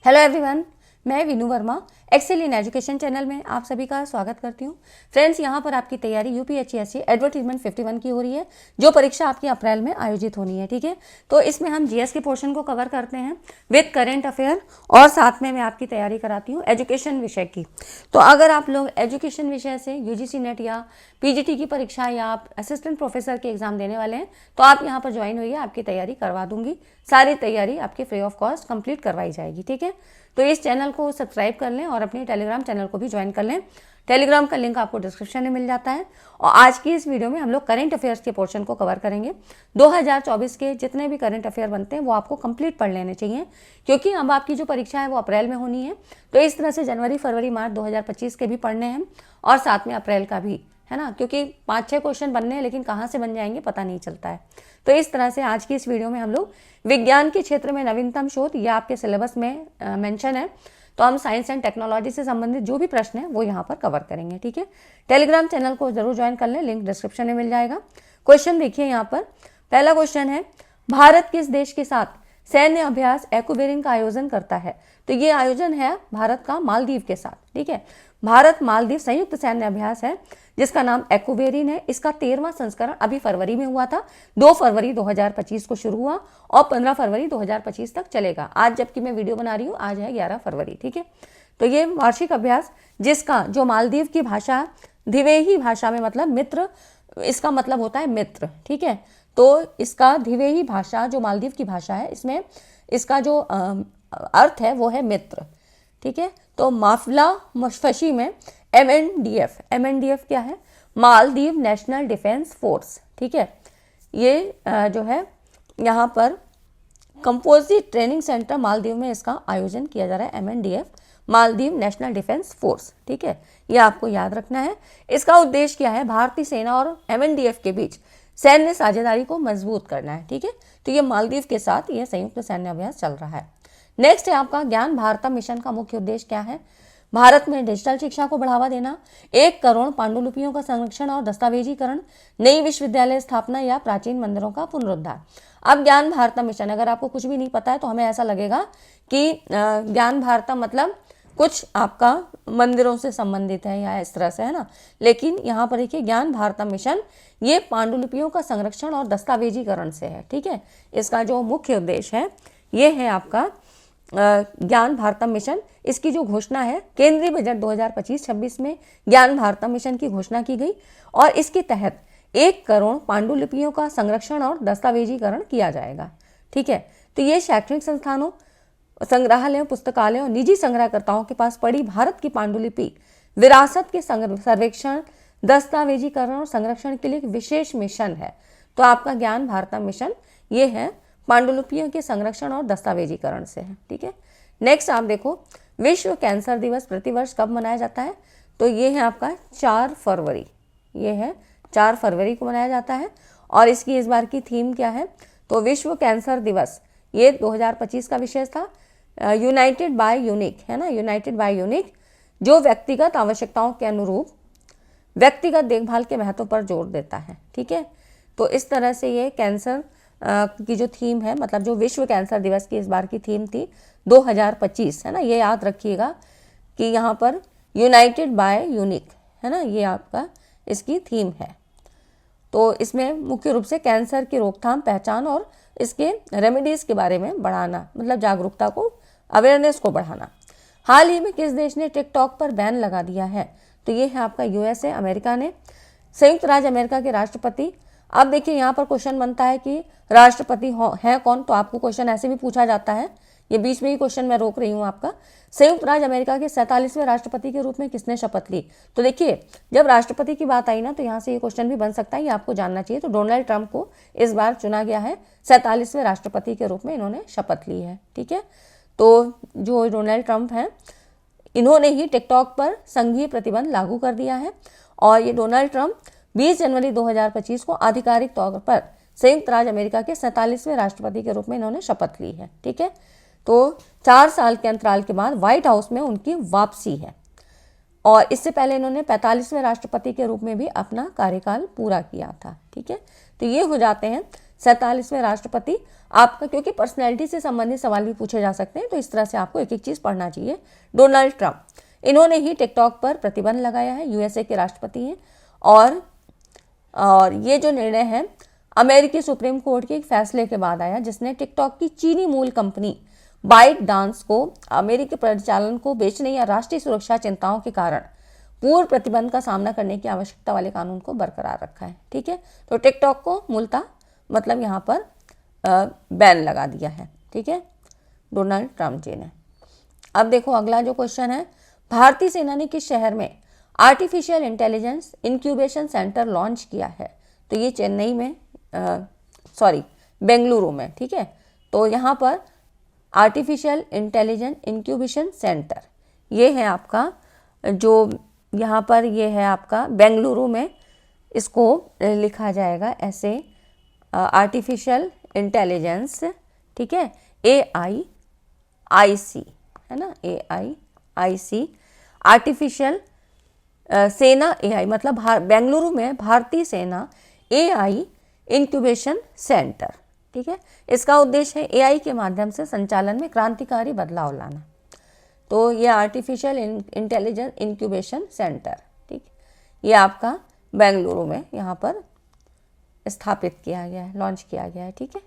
Hello everyone, मैं Vinu Verma Excel in Education channel में आप सभी का स्वागत करती हूँ। फ्रेंड्स, यहाँ पर आपकी तैयारी यूपीएससी एडवर्टीजमेंट 51 की हो रही है, जो परीक्षा आपकी अप्रैल में आयोजित होनी है। ठीक है, तो इसमें हम जीएस के पोर्शन को कवर करते हैं विद करेंट अफेयर, और साथ में मैं आपकी तैयारी कराती हूँ एजुकेशन विषय की। तो अगर आप लोग एजुकेशन विषय से यूजीसी नेट या पीजीटी की परीक्षा या आप असिस्टेंट प्रोफेसर के एग्जाम देने वाले हैं तो आप यहाँ पर ज्वाइन होइए, आपकी तैयारी करवा दूंगी। सारी तैयारी आपकी फ्री ऑफ कॉस्ट कंप्लीट करवाई जाएगी। ठीक है, तो इस चैनल को सब्सक्राइब कर लें और अपने टेलीग्राम चैनल को भी ज्वाइन कर लें। टेलीग्राम का लिंक आपको डिस्क्रिप्शन में मिल जाता है। और आज की इस वीडियो में हम लोग करंट अफेयर्स के पोर्शन को कवर करेंगे। 2024 के जितने भी करंट अफेयर बनते हैं वो आपको कंप्लीट पढ़ लेने चाहिए, क्योंकि अब आपकी जो परीक्षा है वो अप्रैल में होनी है। तो इस तरह से जनवरी, फरवरी, मार्च 2025 के भी पढ़ने हैं और साथ में अप्रैल का भी, है ना, क्योंकि 5-6 क्वेश्चन बनने हैं, लेकिन कहाँ से बन जाएंगे पता नहीं चलता है। तो इस तरह से आज की इस वीडियो में हम लोग विज्ञान के क्षेत्र में नवीनतम शोध, ये आपके सिलेबस में मेंशन है, तो हम साइंस एंड टेक्नोलॉजी से संबंधित जो भी प्रश्न है वो यहाँ पर कवर करेंगे। ठीक है, टेलीग्राम चैनल को जरूर ज्वाइन कर लें, लिंक डिस्क्रिप्शन में मिल जाएगा। क्वेश्चन देखिए यहाँ पर, पहला क्वेश्चन है, भारत किस देश के साथ सैन्य अभ्यास एक्वेरिन का आयोजन करता है? तो ये आयोजन है भारत का मालदीव के साथ। ठीक है, भारत मालदीव संयुक्त सैन्य अभ्यास है जिसका नाम एक्वेरिन है। इसका 13वां संस्करण अभी फरवरी में हुआ था। 2 फरवरी 2025 को शुरू हुआ और 15 फरवरी 2025 तक चलेगा। आज जबकि मैं वीडियो बना रही हूँ, आज है 11 फरवरी। ठीक है, तो ये वार्षिक अभ्यास जिसका जो मालदीव की भाषा धिवेही भाषा में मतलब मित्र, इसका मतलब होता है मित्र। ठीक है, तो इसका धिवेही भाषा जो मालदीव की भाषा है, इसमें इसका जो अर्थ है वो है मित्र। ठीक है, तो माफला मशफशी में एमएनडीएफ क्या है? Maldives national defence force. ठीक है, ये जो है यहाँ पर कंपोजिट ट्रेनिंग सेंटर मालदीव में इसका आयोजन किया जा रहा है, MNDF Maldives national defence force. ठीक है, ये आपको याद रखना है। इसका उद्देश्य क्या है? भारतीय सेना और एमएनडीएफ के बीच सैन्य साझेदारी को मजबूत करना है। ठीक है, तो ये मालदीव के साथ ये संयुक्त सैन्य अभ्यास चल रहा है। नेक्स्ट है आपका ज्ञान भारतम मिशन का मुख्य उद्देश्य क्या है? भारत में डिजिटल शिक्षा को बढ़ावा देना, 1 करोड़ पांडुलिपियों का संरक्षण और दस्तावेजीकरण, नई विश्वविद्यालय स्थापना या प्राचीन मंदिरों का पुनरुद्धार। अब ज्ञान भारतम मिशन, अगर आपको कुछ भी नहीं पता है तो हमें ऐसा लगेगा कि ज्ञान भारतम मतलब कुछ आपका मंदिरों से संबंधित है या इस तरह से, है ना, लेकिन यहाँ पर देखिए ज्ञान भारतम मिशन ये पांडुलिपियों का संरक्षण और दस्तावेजीकरण से है। ठीक है, इसका जो मुख्य उद्देश्य है ये है आपका ज्ञान भारतम मिशन। इसकी जो घोषणा है केंद्रीय बजट 2025-26 में ज्ञान भारतम मिशन की घोषणा की गई और इसके तहत 1 करोड़ पांडुलिपियों का संरक्षण और दस्तावेजीकरण किया जाएगा। ठीक है, तो ये शैक्षणिक संस्थानों, संग्रहालयों, पुस्तकालयों और निजी संग्रहकर्ताओं के पास पड़ी भारत की पांडुलिपि विरासत के सर्वेक्षण, दस्तावेजीकरण और संरक्षण के लिए एक विशेष मिशन है। तो आपका ज्ञान भारतम मिशन ये है पांडुलिपियों के संरक्षण और दस्तावेजीकरण से है। ठीक है, नेक्स्ट आप देखो, विश्व कैंसर दिवस प्रतिवर्ष कब मनाया जाता है? तो ये है आपका 4 फरवरी, ये है 4 फरवरी को मनाया जाता है। और इसकी इस बार की थीम क्या है? तो विश्व कैंसर दिवस ये 2025 का विषय था, यूनाइटेड बाय यूनिक, है ना, यूनाइटेड बाय यूनिक, जो व्यक्तिगत आवश्यकताओं के अनुरूप व्यक्तिगत देखभाल के महत्व पर जोर देता है। ठीक है, तो इस तरह से ये कैंसर की जो थीम है, मतलब जो विश्व कैंसर दिवस की इस बार की थीम थी 2025, है ना, ये याद रखिएगा कि यहाँ पर यूनाइटेड बाय यूनिक, है ना, ये आपका इसकी थीम है। तो इसमें मुख्य रूप से कैंसर की रोकथाम, पहचान और इसके रेमेडीज के बारे में बढ़ाना, मतलब जागरूकता को, अवेयरनेस को बढ़ाना। हाल ही में किस देश ने टिकटॉक पर बैन लगा दिया है? तो ये है आपका यूएसए, अमेरिका ने। संयुक्त राज्य अमेरिका के राष्ट्रपति, अब देखिए यहाँ पर क्वेश्चन बनता है कि राष्ट्रपति है कौन, तो आपको क्वेश्चन ऐसे भी पूछा जाता है, ये बीच में ही क्वेश्चन मैं रोक रही हूँ आपका। संयुक्त राज्य अमेरिका के 47वें राष्ट्रपति के रूप में किसने शपथ ली? तो देखिए जब राष्ट्रपति की बात आई ना, तो यहाँ से ये क्वेश्चन भी बन सकता है, ये आपको जानना चाहिए। तो डोनाल्ड ट्रंप को इस बार चुना गया है, 47वें राष्ट्रपति के रूप में इन्होंने शपथ ली है। ठीक है, तो जो डोनाल्ड ट्रंप हैं इन्होंने ही टिकटॉक पर संघीय प्रतिबंध लागू कर दिया है। और ये डोनाल्ड ट्रंप 20 जनवरी 2025 को आधिकारिक तौर पर संयुक्त राज्य अमेरिका के 47वें राष्ट्रपति के रूप में इन्होंने शपथ ली है। ठीक है, तो 4 साल के अंतराल के बाद व्हाइट हाउस में उनकी वापसी है और इससे पहले इन्होंने 45वें राष्ट्रपति के रूप में भी अपना कार्यकाल पूरा किया था। ठीक है, तो ये हो जाते हैं 47वें राष्ट्रपति आपका, क्योंकि पर्सनैलिटी से संबंधित सवाल भी पूछे जा सकते हैं तो इस तरह से आपको एक एक चीज़ पढ़ना चाहिए। डोनाल्ड ट्रंप, इन्होंने ही टिकटॉक पर प्रतिबंध लगाया है, यूएसए के राष्ट्रपति हैं। और ये जो निर्णय है अमेरिकी सुप्रीम कोर्ट के एक फैसले के बाद आया, जिसने टिकटॉक की चीनी मूल कंपनी बाइट डांस को अमेरिकी परिचालन को बेचने या राष्ट्रीय सुरक्षा चिंताओं के कारण पूर्व प्रतिबंध का सामना करने की आवश्यकता वाले कानून को बरकरार रखा है। ठीक है, तो टिकटॉक को मूलतः मतलब यहाँ पर बैन लगा दिया है। ठीक है, डोनाल्ड ट्रंप जी ने। अब देखो अगला जो क्वेश्चन है, भारतीय सेना ने किस शहर में artificial intelligence incubation centre launch किया है? तो ये चेन्नई में बेंगलुरु में। ठीक है, तो यहाँ पर आर्टिफिशियल इंटेलिजेंस इंक्यूबेशन सेंटर ये है आपका, जो यहाँ पर ये है आपका बेंगलुरु में, इसको लिखा जाएगा ऐसे आर्टिफिशियल इंटेलिजेंस, ठीक है, AIIC है ना, AIIC आर्टिफिशियल सेना AI मतलब बेंगलुरु में भारतीय सेना AI इंक्यूबेशन सेंटर। ठीक है, इसका उद्देश्य है AI के माध्यम से संचालन में क्रांतिकारी बदलाव लाना। तो ये आर्टिफिशियल इंटेलिजेंस इंक्यूबेशन सेंटर, ठीक, ये आपका बेंगलुरु में यहाँ पर स्थापित किया गया है, लॉन्च किया गया है। ठीक है,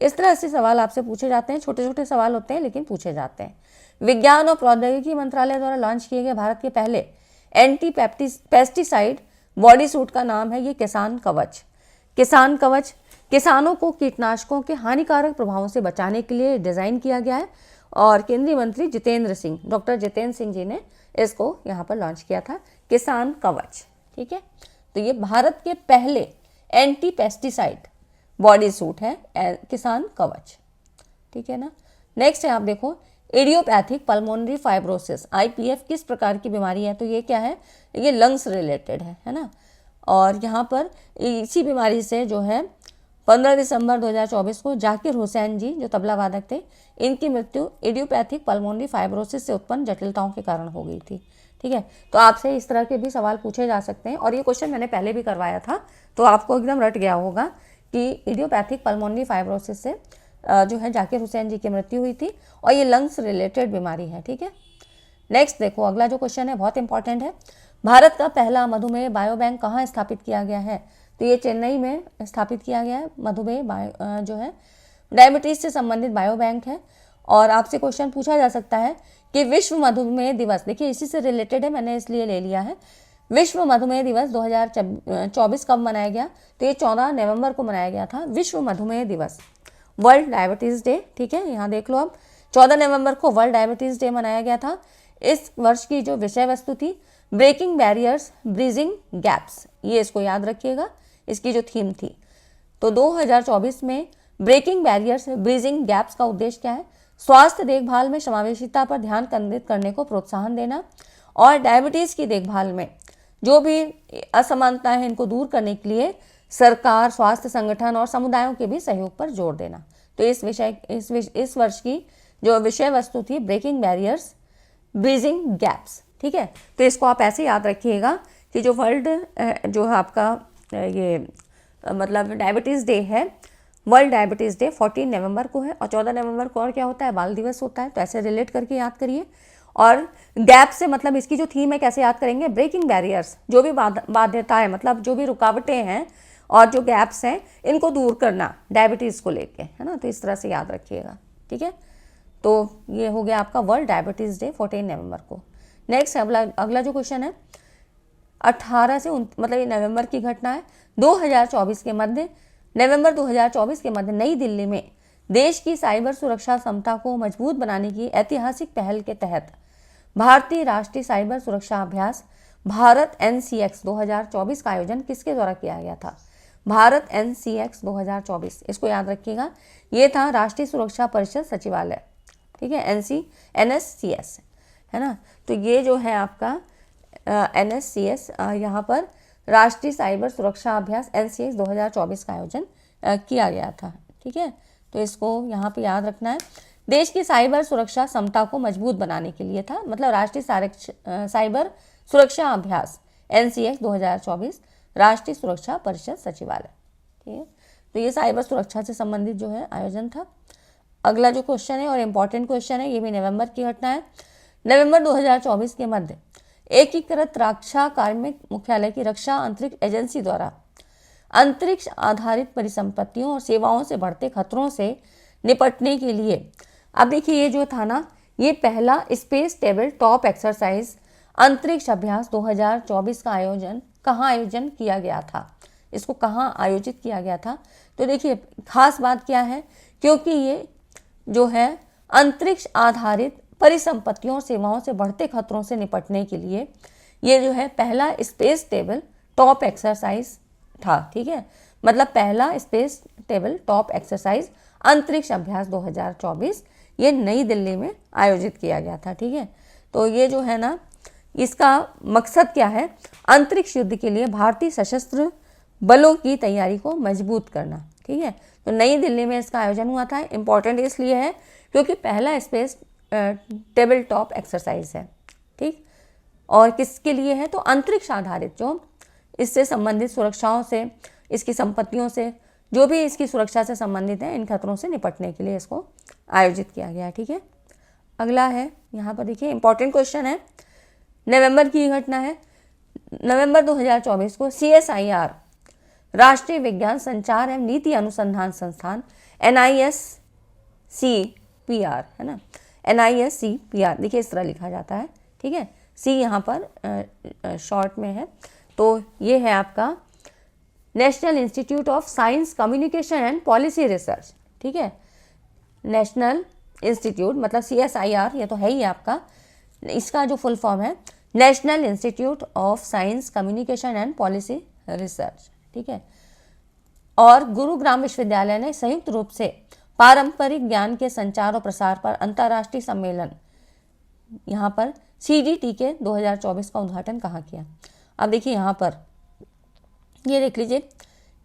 इस तरह से सवाल आपसे पूछे जाते हैं, छोटे छोटे सवाल होते हैं लेकिन पूछे जाते हैं। विज्ञान और प्रौद्योगिकी मंत्रालय द्वारा लॉन्च किए गए भारत के पहले एंटी पेस्टिसाइड बॉडी सूट का नाम है ये किसान कवच। किसान कवच किसानों को कीटनाशकों के हानिकारक प्रभावों से बचाने के लिए डिज़ाइन किया गया है और केंद्रीय मंत्री डॉक्टर जितेंद्र सिंह जी ने इसको यहाँ पर लॉन्च किया था, किसान कवच। ठीक है, तो ये भारत के पहले एंटी पेस्टिसाइड बॉडी सूट है किसान कवच। ठीक है ना। नेक्स्ट है, आप देखो इडियोपैथिक पल्मोनरी फाइब्रोसिस IPF किस प्रकार की बीमारी है? तो ये क्या है, ये लंग्स रिलेटेड है ना। और यहाँ पर इसी बीमारी से जो है 15 दिसंबर 2024 को जाकिर हुसैन जी जो तबला वादक थे, इनकी मृत्यु इडियोपैथिक पल्मोनरी फाइब्रोसिस से उत्पन्न जटिलताओं के कारण हो गई थी। ठीक है, तो आपसे इस तरह के भी सवाल पूछे जा सकते हैं और ये क्वेश्चन मैंने पहले भी करवाया था तो आपको एकदम रट गया होगा कि इडियोपैथिक पल्मोनरी फाइब्रोसिस से जो है जाकिर हुसैन जी की मृत्यु हुई थी और ये लंग्स रिलेटेड बीमारी है। ठीक है, नेक्स्ट देखो अगला जो क्वेश्चन है बहुत इंपॉर्टेंट है, भारत का पहला मधुमेह बायोबैंक कहाँ स्थापित किया गया है? तो ये चेन्नई में स्थापित किया गया है। मधुमेह जो है डायबिटीज से संबंधित बायोबैंक है। और आपसे क्वेश्चन पूछा जा सकता है कि विश्व मधुमेह दिवस, देखिए इसी से रिलेटेड है, मैंने इसलिए ले लिया है। विश्व मधुमेह दिवस 2024 कब मनाया गया? तो ये 14 नवंबर को मनाया गया था, विश्व मधुमेह दिवस, वर्ल्ड डायबिटीज़ डे। ठीक है, यहाँ देख लो आप, 14 नवंबर को वर्ल्ड डायबिटीज़ डे मनाया गया था। इस वर्ष की जो विषय वस्तु थी ब्रेकिंग बैरियर्स ब्रिजिंग गैप्स, ये इसको याद रखिएगा, इसकी जो थीम थी। तो 2024 में ब्रेकिंग बैरियर्स ब्रिजिंग गैप्स का उद्देश्य क्या है? स्वास्थ्य देखभाल में समावेशिता पर ध्यान केंद्रित करने को प्रोत्साहन देना और डायबिटीज़ की देखभाल में जो भी असमानता है इनको दूर करने के लिए सरकार, स्वास्थ्य संगठन और समुदायों के भी सहयोग पर जोर देना। तो इस वर्ष की जो विषय वस्तु थी ब्रेकिंग बैरियर्स ब्रिजिंग गैप्स। ठीक है, तो इसको आप ऐसे याद रखिएगा कि जो वर्ल्ड जो है आपका ये मतलब डायबिटीज़ डे है, वर्ल्ड डायबिटीज़ डे 14 नवंबर को है और 14 नवंबर को और क्या होता है? बाल दिवस होता है। तो ऐसे रिलेट करके याद करिए। और गैप से मतलब इसकी जो थीम है कैसे याद करेंगे? ब्रेकिंग बैरियर्स, जो भी बाध्यताएं मतलब जो भी रुकावटें हैं और जो गैप्स हैं इनको दूर करना डायबिटीज़ को लेके, है ना। तो इस तरह से याद रखिएगा। ठीक है, तो ये हो गया आपका वर्ल्ड डायबिटीज़ डे 14 नवंबर को। नेक्स्ट अगला जो क्वेश्चन है 18 से मतलब ये नवंबर की घटना है, 2024 के मध्य नवंबर 2024 के मध्य नई दिल्ली में देश की साइबर सुरक्षा क्षमता को मजबूत बनाने की ऐतिहासिक पहल के तहत भारतीय राष्ट्रीय साइबर सुरक्षा अभ्यास भारत NCX 2024 का आयोजन किसके द्वारा किया गया था? भारत NCX 2024, इसको याद रखिएगा, ये था राष्ट्रीय सुरक्षा परिषद सचिवालय। ठीक है, NSCS है ना। तो ये जो है आपका NSCS यहाँ पर राष्ट्रीय साइबर सुरक्षा अभ्यास NCX 2024 का आयोजन किया गया था। ठीक है, तो इसको यहाँ पे याद रखना है। देश की साइबर सुरक्षा क्षमता को मजबूत बनाने के लिए था, मतलब राष्ट्रीय साइबर सुरक्षा अभ्यास NCX 2024 राष्ट्रीय सुरक्षा परिषद सचिवालय। ठीक है, तो ये साइबर सुरक्षा से संबंधित जो है आयोजन था। अगला जो क्वेश्चन है और इम्पॉर्टेंट क्वेश्चन है, ये भी नवंबर की घटना है। नवंबर 2024 के मध्य एकीकृत रक्षा कार्मिक मुख्यालय की रक्षा अंतरिक्ष एजेंसी द्वारा अंतरिक्ष आधारित परिसंपत्तियों और सेवाओं से बढ़ते खतरों से निपटने के लिए, अब देखिए ये जो था ना, ये पहला स्पेस टेबल टॉप एक्सरसाइज अंतरिक्ष अभ्यास 2024 का कहाँ आयोजन किया गया था, इसको कहाँ आयोजित किया गया था। तो देखिए खास बात क्या है, क्योंकि ये जो है अंतरिक्ष आधारित परिसंपत्तियों और सेवाओं से बढ़ते खतरों से निपटने के लिए ये जो है पहला स्पेस टेबल टॉप एक्सरसाइज था। ठीक है, मतलब पहला स्पेस टेबल टॉप एक्सरसाइज अंतरिक्ष अभ्यास 2024 ये नई दिल्ली में आयोजित किया गया था। ठीक है, तो ये जो है ना, इसका मकसद क्या है, अंतरिक्ष युद्ध के लिए भारतीय सशस्त्र बलों की तैयारी को मजबूत करना। ठीक है, तो नई दिल्ली में इसका आयोजन हुआ था। इम्पॉर्टेंट इसलिए है क्योंकि पहला स्पेस टेबल टॉप एक्सरसाइज है। ठीक, और किसके लिए है, तो अंतरिक्ष आधारित जो इससे संबंधित सुरक्षाओं से, इसकी संपत्तियों से, जो भी इसकी सुरक्षा से संबंधित है, इन खतरों से निपटने के लिए इसको आयोजित किया गया है। ठीक है, अगला है यहाँ पर देखिए इंपॉर्टेंट क्वेश्चन है, नवंबर की घटना है। नवंबर 2024 को CSIR राष्ट्रीय विज्ञान संचार एवं नीति अनुसंधान संस्थान NISCPR है ना, NISCPR देखिए इस तरह लिखा जाता है। ठीक है, सी यहाँ पर शॉर्ट में है, तो ये है आपका national institute of science communication and policy research. ठीक है, नेशनल इंस्टीट्यूट मतलब CSIR ये तो है ही आपका, इसका जो फुल फॉर्म है national institute of science communication and policy research. ठीक है, और गुरुग्राम विश्वविद्यालय ने संयुक्त रूप से पारंपरिक ज्ञान के संचार और प्रसार पर अंतर्राष्ट्रीय सम्मेलन यहाँ पर CGT के 2024 का उद्घाटन कहाँ किया। अब देखिए यहाँ पर ये देख लीजिए,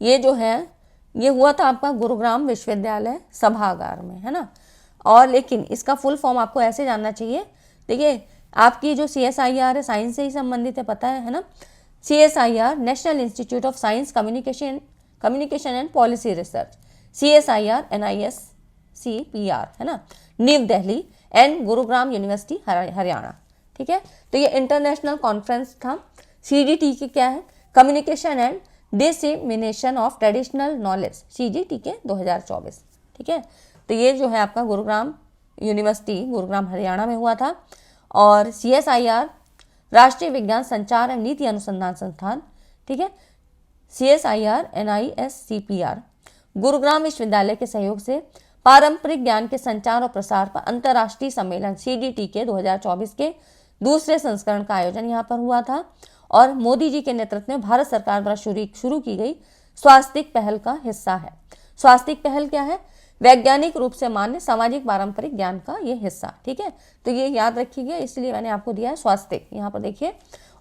ये जो है ये हुआ था आपका गुरुग्राम विश्वविद्यालय सभागार में, है ना। और लेकिन इसका फुल फॉर्म आपको ऐसे जानना चाहिए, देखिए आपकी जो CSIR है साइंस से ही संबंधित है, पता है ना। CSIR national institute of science communication and policy research, CSIR NISCPR है ना, new Delhi and Gurugram university Haryana. ठीक है, तो ये इंटरनेशनल कॉन्फ्रेंस था। CGT के क्या है, communication and dissemination of traditional knowledge, CGT के 2024। ठीक है, तो ये जो है आपका गुरुग्राम यूनिवर्सिटी गुरुग्राम हरियाणा में हुआ था। और CSIR राष्ट्रीय विज्ञान संचार एवं नीति अनुसंधान संस्थान, ठीक है, CSIR NISCPR गुरुग्राम विश्वविद्यालय के सहयोग से पारंपरिक ज्ञान के संचार और प्रसार पर अंतर्राष्ट्रीय सम्मेलन CGT के 2024 के दूसरे संस्करण का आयोजन यहाँ पर हुआ था। और मोदी जी के नेतृत्व में भारत सरकार द्वारा शुरू की गई स्वास्तिक पहल का हिस्सा है। स्वास्तिक पहल क्या है, वैज्ञानिक रूप से मान्य सामाजिक पारंपरिक ज्ञान का ये हिस्सा। ठीक है, तो ये याद रखिएगा, इसलिए मैंने आपको दिया है स्वास्तिक, यहाँ पर देखिए।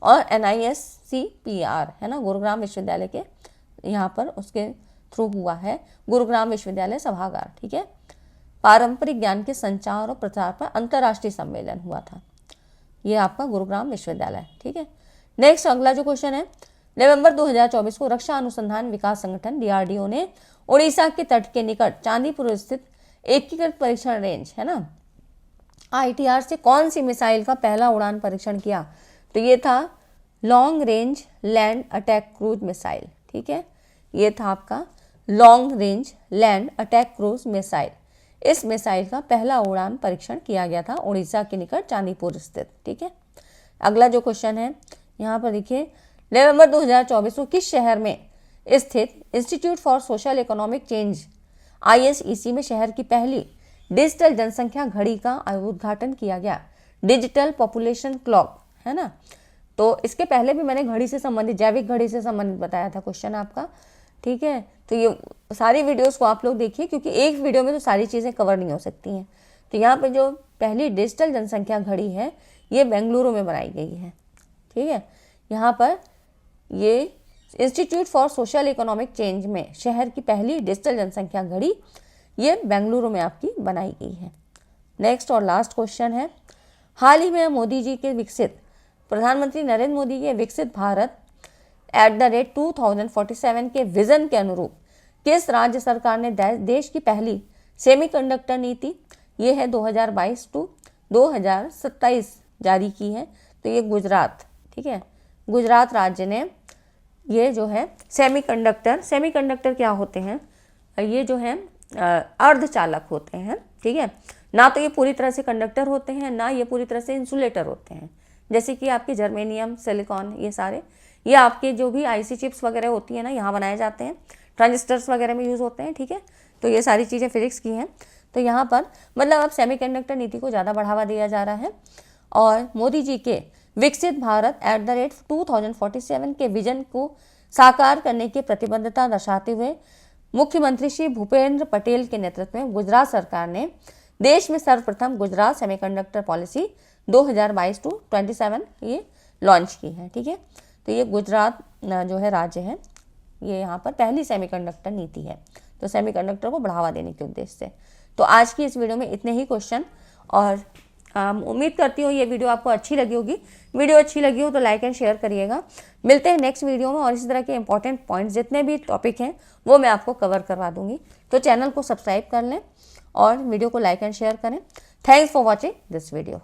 और NISCPR है ना, गुरुग्राम विश्वविद्यालय के यहाँ पर उसके थ्रू हुआ है, गुरुग्राम विश्वविद्यालय सभागार। ठीक है, पारंपरिक ज्ञान के संचार और प्रचार पर अंतर्राष्ट्रीय सम्मेलन हुआ था, ये आपका गुरुग्राम विश्वविद्यालय। ठीक है, नेक्स्ट अगला जो क्वेश्चन है, नवंबर 2024 को रक्षा अनुसंधान विकास संगठन DRDO ने उड़ीसा के तट के निकट चांदीपुर स्थित एकीकृत परीक्षण रेंज है ना ITR से कौन सी मिसाइल का पहला उड़ान परीक्षण किया। तो ये था long range land attack cruise missile. ठीक है, ये था आपका long range land attack cruise missile. इस मिसाइल का पहला उड़ान परीक्षण किया गया था उड़ीसा के निकट चांदीपुर स्थित। ठीक है, अगला जो क्वेश्चन है यहाँ पर देखिए, नवंबर 2024 को किस शहर में स्थित institute for social economic change ISEC में शहर की पहली डिजिटल जनसंख्या घड़ी का उद्घाटन किया गया। डिजिटल पॉपुलेशन क्लॉक है ना, तो इसके पहले भी मैंने घड़ी से संबंधित, जैविक घड़ी से संबंधित बताया था क्वेश्चन आपका। ठीक है, तो ये सारी वीडियोस को आप लोग देखिए, क्योंकि एक वीडियो में तो सारी चीज़ें कवर नहीं हो सकती हैं। तो यहाँ पे जो पहली डिजिटल जनसंख्या घड़ी है ये बेंगलुरु में बनाई गई है। ठीक है, यहाँ पर ये institute for social economic change में शहर की पहली डिजिटल जनसंख्या घड़ी ये बेंगलुरु में आपकी बनाई गई है। नेक्स्ट और लास्ट क्वेश्चन है, हाल ही में मोदी जी के विकसित प्रधानमंत्री नरेंद्र मोदी के विकसित भारत @ 2047 के विजन के अनुरूप किस राज्य सरकार ने देश की पहली सेमीकंडक्टर नीति, ये है 2022 टू 2027 जारी की है। तो ये गुजरात, ठीक है, गुजरात राज्य ने ये जो है सेमीकंडक्टर क्या होते हैं, ये जो है अर्धचालक होते हैं, ठीक है, ना तो ये पूरी तरह से कंडक्टर होते हैं, ना ये पूरी तरह से इंसुलेटर होते हैं। जैसे कि आपके जर्मेनियम, सिलिकॉन, ये सारे, ये आपके जो भी आईसी चिप्स वगैरह होती है ना, यहाँ बनाए जाते हैं, ट्रांजिस्टर्स वगैरह में यूज़ होते हैं, ठीक है। तो ये सारी चीज़ें फिजिक्स की हैं। तो यहाँ पर मतलब अब सेमीकंडक्टर नीति को ज़्यादा बढ़ावा दिया जा रहा है और मोदी जी के विकसित भारत @2047 के विजन को साकार करने की प्रतिबद्धता दर्शाते हुए मुख्यमंत्री श्री भूपेंद्र पटेल के नेतृत्व में गुजरात सरकार ने देश में सर्वप्रथम गुजरात सेमीकंडक्टर पॉलिसी 2022 टू 27 ये लॉन्च की है, ठीक है। तो ये गुजरात जो है राज्य है, ये यहाँ पर पहली सेमीकंडक्टर नीति है, तो सेमीकंडक्टर को बढ़ावा देने के उद्देश्य से। तो आज की इस वीडियो में इतने ही क्वेश्चन, और उम्मीद करती हूँ ये वीडियो आपको अच्छी लगी होगी। वीडियो अच्छी लगी हो तो लाइक एंड शेयर करिएगा। मिलते हैं नेक्स्ट वीडियो में और इसी तरह के इंपॉर्टेंट पॉइंट्स जितने भी टॉपिक हैं वो मैं आपको कवर करवा दूंगी। तो चैनल को सब्सक्राइब कर लें और वीडियो को लाइक एंड शेयर करें। Thanks for watching this video.